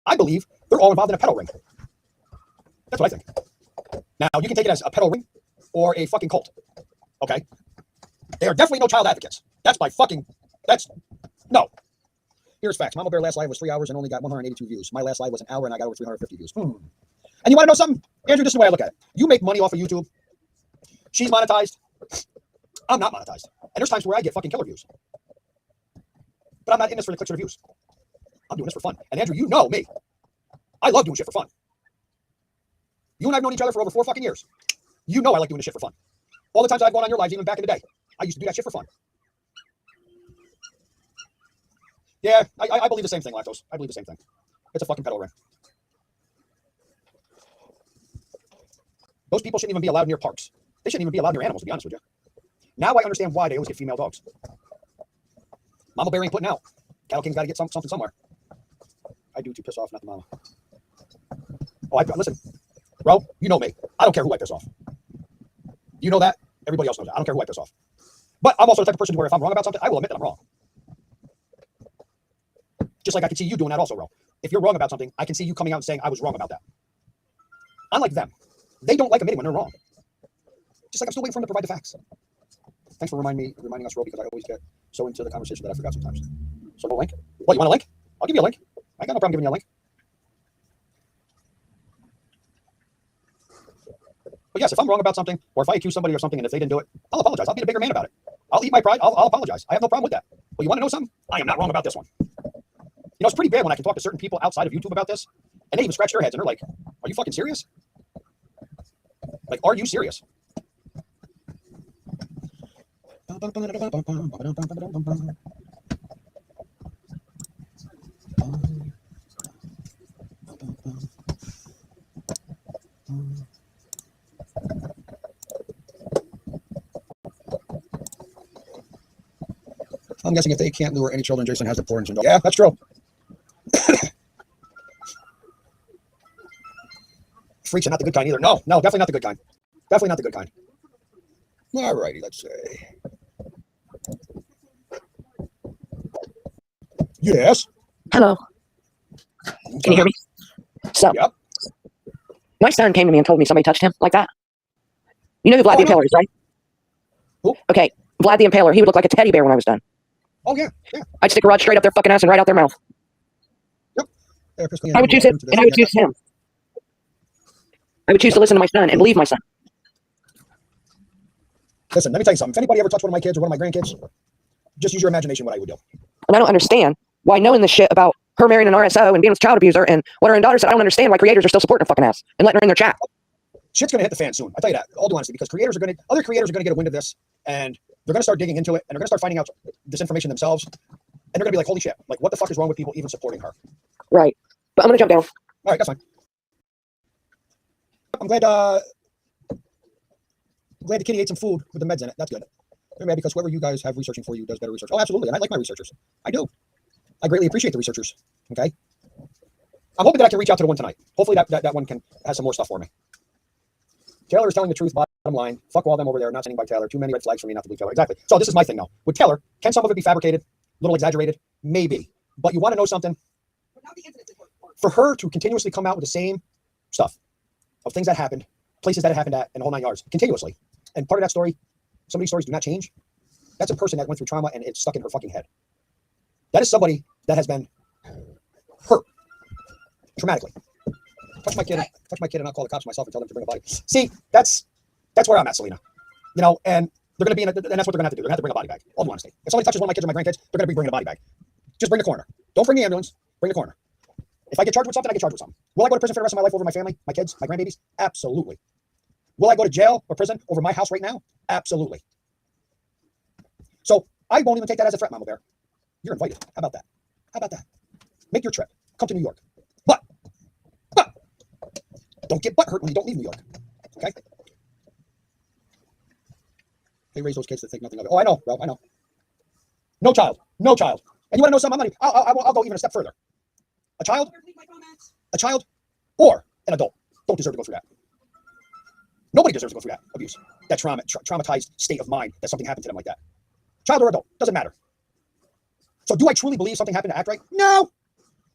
I believe they're all involved in a pedo ring. That's what I think. Now, you can take it as a pedo ring or a fucking cult. Okay? They are definitely no child advocates. No. Here's facts. Mama Bear last live was 3 hours and only got 182 views. My last live was an hour and I got over 350 views. And you want to know something? Andrew, this is the way I look at it. You make money off of YouTube. She's monetized. I'm not monetized. And there's times where I get fucking killer views. But I'm not in this for the clicks or the views. I'm doing this for fun. And Andrew, you know me. I love doing shit for fun. You and I have known each other for over 4 fucking years. You know I like doing this shit for fun. All the times I've gone on your lives, even back in the day, I used to do that shit for fun. Yeah, I believe the same thing, Lactose. I believe the same thing. It's a fucking pedo ring. Those people shouldn't even be allowed near parks. They shouldn't even be allowed near animals, to be honest with you. Now I understand why they always get female dogs. Mama Bear ain't putting out. Cattle King's got to get something somewhere. I do to piss off, not the mama. Oh, listen, bro, you know me. I don't care who I piss off. You know that. Everybody else knows that. I don't care who I piss off. But I'm also the type of person where if I'm wrong about something, I will admit that I'm wrong. Just like I can see you doing that also, Ro. If you're wrong about something, I can see you coming out and saying I was wrong about that. Unlike them, they don't like admitting when they're wrong. Just like I'm still waiting for them to provide the facts. Thanks for reminding us, Ro, because I always get so into the conversation that I forgot sometimes. So no link. What, you want a link? I'll give you a link. I got no problem giving you a link. But yes, if I'm wrong about something, or if I accuse somebody or something, and if they didn't do it, I'll apologize. I'll be a bigger man about it. I'll eat my pride. I'll apologize. I have no problem with that. But you want to know something? I am not wrong about this one. You know, it's pretty bad when I can talk to certain people outside of YouTube about this, and they even scratch their heads, and they're like, are you fucking serious? Like, are you serious? I'm guessing if they can't lure any children, Jason has the porn syndrome. Yeah, that's true. Freaks are not the good kind either. No, definitely not the good kind. Definitely not the good kind. All righty, let's say. Yes. Hello. Can you hear me? So, yep. My son came to me and told me somebody touched him like that. You know who Vlad the Impaler is, right? Who? Okay, Vlad the Impaler. He would look like a teddy bear when I was done. Oh, yeah. I'd stick a rod straight up their fucking ass and right out their mouth. Yep. I would choose him, and I would choose him. I would choose to listen to my son and believe my son. Listen, let me tell you something. If anybody ever touched one of my kids or one of my grandkids, just use your imagination what I would do. And I don't understand why knowing this shit about her marrying an RSO and being with a child abuser and what her daughter said, I don't understand why creators are still supporting her fucking ass and letting her in their chat. Shit's going to hit the fan soon. I tell you that, all due honesty, because other creators are going to get a wind of this, and they're going to start digging into it, and they're going to start finding out this information themselves, and they're going to be like, holy shit, like, what the fuck is wrong with people even supporting her? Right. But I'm going to jump down. All right, that's fine. I'm glad the kitty ate some food with the meds in it. That's good. I'm mad because whoever you guys have researching for you does better research. Oh, absolutely. And I like my researchers. I do. I greatly appreciate the researchers. Okay. I'm hoping that I can reach out to the one tonight. Hopefully that one has some more stuff for me. Taylor is telling the truth, bottom line. Fuck all them over there. Not standing by Taylor. Too many red flags for me not to believe Taylor. Exactly. So this is my thing now. With Taylor, can some of it be fabricated? A little exaggerated? Maybe. But you want to know something? For her to continuously come out with the same stuff of things that happened, places that it happened at, and the whole 9 yards, continuously. And part of that story, some of these stories do not change. That's a person that went through trauma and it's stuck in her fucking head. That is somebody that has been hurt traumatically. Touch my kid and I'll call the cops myself and tell them to bring a body. See, that's where I'm at, Selena. You know, and they're going to be and that's what they're going to have to do. They're going to have to bring a body bag. All due honesty. If somebody touches one of my kids or my grandkids, they're going to be bringing a body bag. Just bring the coroner. Don't bring the ambulance. Bring the coroner. If I get charged with something, I get charged with something. Will I go to prison for the rest of my life over my family, my kids, my grandbabies? Absolutely. Will I go to jail or prison over my house right now? Absolutely. So I won't even take that as a threat, Mama Bear. You're invited. How about that? How about that? Make your trip. Come to New York. But don't get butthurt when you don't leave New York. Okay? They raise those kids that think nothing of it. Oh, I know, bro. I know. No child. No child. And you want to know something? I'll go even a step further. A child, or an adult don't deserve to go through that. Nobody deserves to go through that abuse, that traumatized state of mind that something happened to them like that. Child or adult, doesn't matter. So do I truly believe something happened to Act Right? No.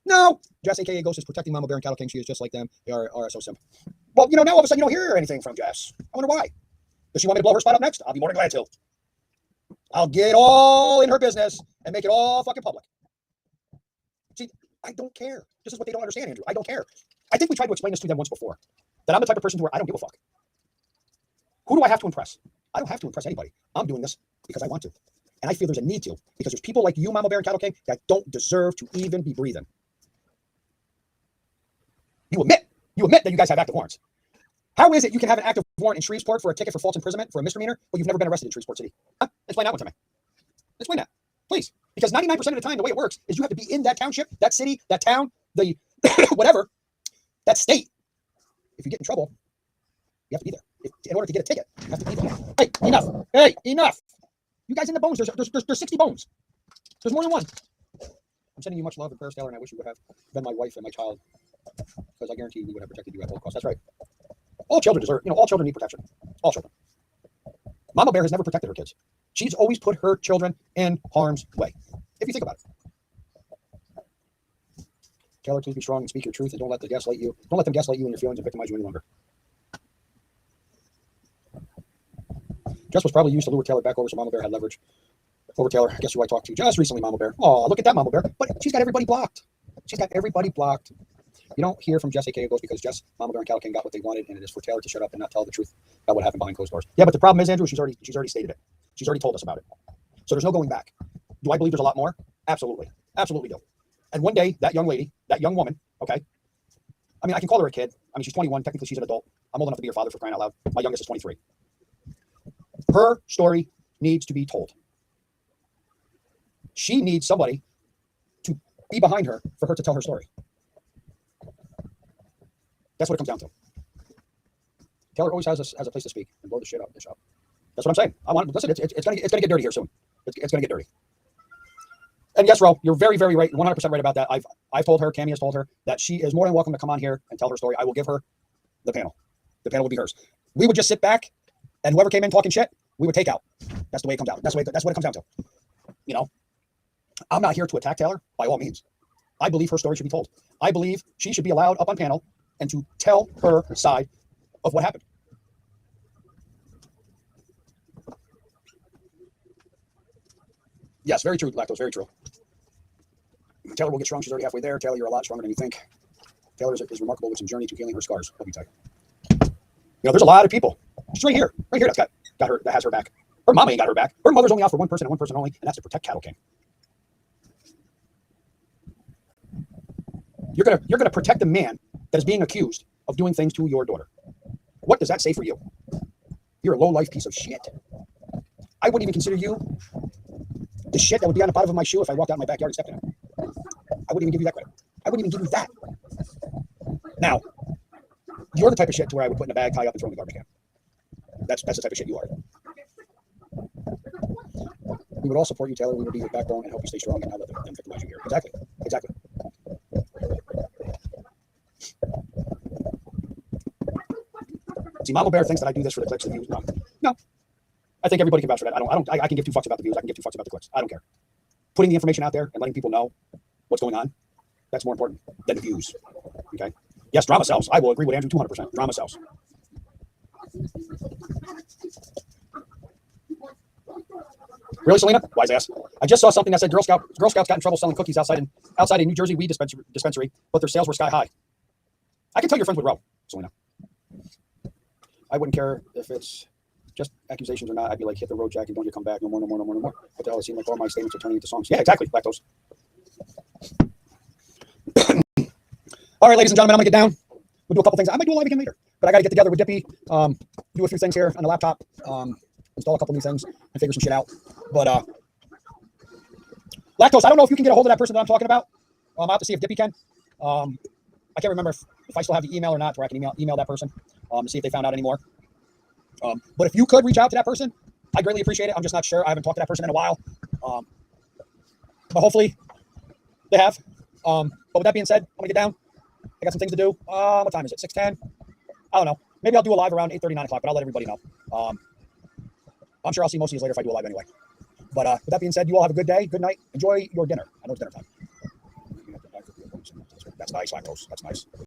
No, Jess, aka Ghost, is protecting Mama Bear and Cattle King. She is just like them. They are RSO simp. Well, now all of a sudden you don't hear anything from Jess. I wonder why. Does she want me to blow her spot up next? I'll be more than glad to. I'll get all in her business and make it all fucking public. See, I don't care. This is what they don't understand, Andrew. I don't care. I think we tried to explain this to them once before. That I'm the type of person where I don't give a fuck. Who do I have to impress? I don't have to impress anybody. I'm doing this because I want to. And I feel there's a need to, because there's people like you, Mama Bear and Cattle King, that don't deserve to even be breathing. You admit that you guys have active warrants. How is it you can have an active warrant in Shreveport for a ticket for false imprisonment for a misdemeanor, but you've never been arrested in Shreveport City? Huh? Explain that one to me. Explain that, please. Because 99% of the time, the way it works is you have to be in that township, that city, that town, the whatever, that state. If you get in trouble, you have to be there. In order to get a ticket, you have to be there. Hey, enough. Hey, enough. You guys in the bones, there's 60 bones. There's more than one. I'm sending you much love and prayers, Taylor, and I wish you would have been my wife and my child, because I guarantee we would have protected you at all costs. That's right. All children deserve, all children need protection. All children. Mama Bear has never protected her kids. She's always put her children in harm's way. If you think about it. Taylor, please be strong and speak your truth, and don't let them gaslight you in your feelings and victimize you any longer. Jess was probably used to lure Taylor back over so Mama Bear had leverage over Taylor. Guess who I talked to just recently, Mama Bear. Oh, look at that, Mama Bear. But she's got everybody blocked. She's got everybody blocked. You don't hear from Jess, aka Ghost, because Jess, Mama Bear, and Cattle King got what they wanted, and it is for Taylor to shut up and not tell the truth about what happened behind closed doors. Yeah, but the problem is, Andrew, she's already stated it. She's already told us about it. So there's no going back. Do I believe there's a lot more? Absolutely. Absolutely do. And one day, that young lady, that young woman, okay, I mean, I can call her a kid. I mean, she's 21. Technically, she's an adult. I'm old enough to be her father, for crying out loud. My youngest is 23. Her story needs to be told. She needs somebody to be behind her for her to tell her story. That's what it comes down to. Taylor always has a place to speak and blow the shit out of the shop. That's what I'm saying. Listen, it's gonna get dirty here soon. It's gonna get dirty. And yes, Ro, you're very, very right, 100% right about that. I've told her, Cammie has told her, that she is more than welcome to come on here and tell her story. I will give her the panel. The panel will be hers. We would just sit back, and whoever came in talking shit, we would take out. That's the way it comes out. That's what it comes down to. I'm not here to attack Taylor by all means. I believe her story should be told. I believe she should be allowed up on panel and to tell her side of what happened. Yes, very true, Lactose, very true. Taylor will get strong. She's already halfway there. Taylor, you're a lot stronger than you think. Taylor is remarkable with some journey to healing her scars. I'll be tight. There's a lot of people. She's right here, that's got her, that has her back. Her mama ain't got her back. Her mother's only out for one person and one person only, and that's to protect Cattle King. You're gonna protect the man that is being accused of doing things to your daughter. What does that say for you? You're a low-life piece of shit. I wouldn't even consider you the shit that would be on the bottom of my shoe if I walked out in my backyard and stepped in it. I wouldn't even give you that credit. I wouldn't even give you that. Now, you're the type of shit to where I would put in a bag, tie up, and throw in the garbage can. That's the type of shit you are. We would all support you, Taylor. We would be your backbone and help you stay strong and not let them victimize you here. Exactly. See, Mama Bear thinks that I do this for the clicks and views. No. I think everybody can vouch for that. I can give two fucks about the views. I can give two fucks about the clicks. I don't care. Putting the information out there and letting people know what's going on, that's more important than the views. Okay? Yes, drama sells. I will agree with Andrew 200%. Drama sells. Really, Selena? Wise ass. I just saw something that said Girl Scouts got in trouble selling cookies outside a New Jersey weed dispensary, but their sales were sky high. I can tell your friends with Roe, Selena. I wouldn't care if it's just accusations or not. I'd be like, hit the road, Jack, and don't you come back. No more. What the hell? It seemed like all my statements are turning into songs. Yeah, exactly, Lactose. All right, ladies and gentlemen, I'm going to get down. We'll do a couple things. I might do a live again later, but I got to get together with Dippy, do a few things here on the laptop, install a couple new things, and figure some shit out. But Lactose, I don't know if you can get a hold of that person that I'm talking about. I'll have to see if Dippy can. I can't remember if I still have the email or not, where I can email that person to see if they found out anymore. But if you could reach out to that person, I greatly appreciate it. I'm just not sure. I haven't talked to that person in a while. But hopefully they have. But with that being said, I'm going to get down. I got some things to do. What time is it? 6:10? I don't know. Maybe I'll do a live around 8:30, 9 o'clock, but I'll let everybody know. I'm sure I'll see most of you later if I do a live anyway. But with that being said, you all have a good day, good night. Enjoy your dinner. I know it's dinner time. That's nice, Lactose. That's nice.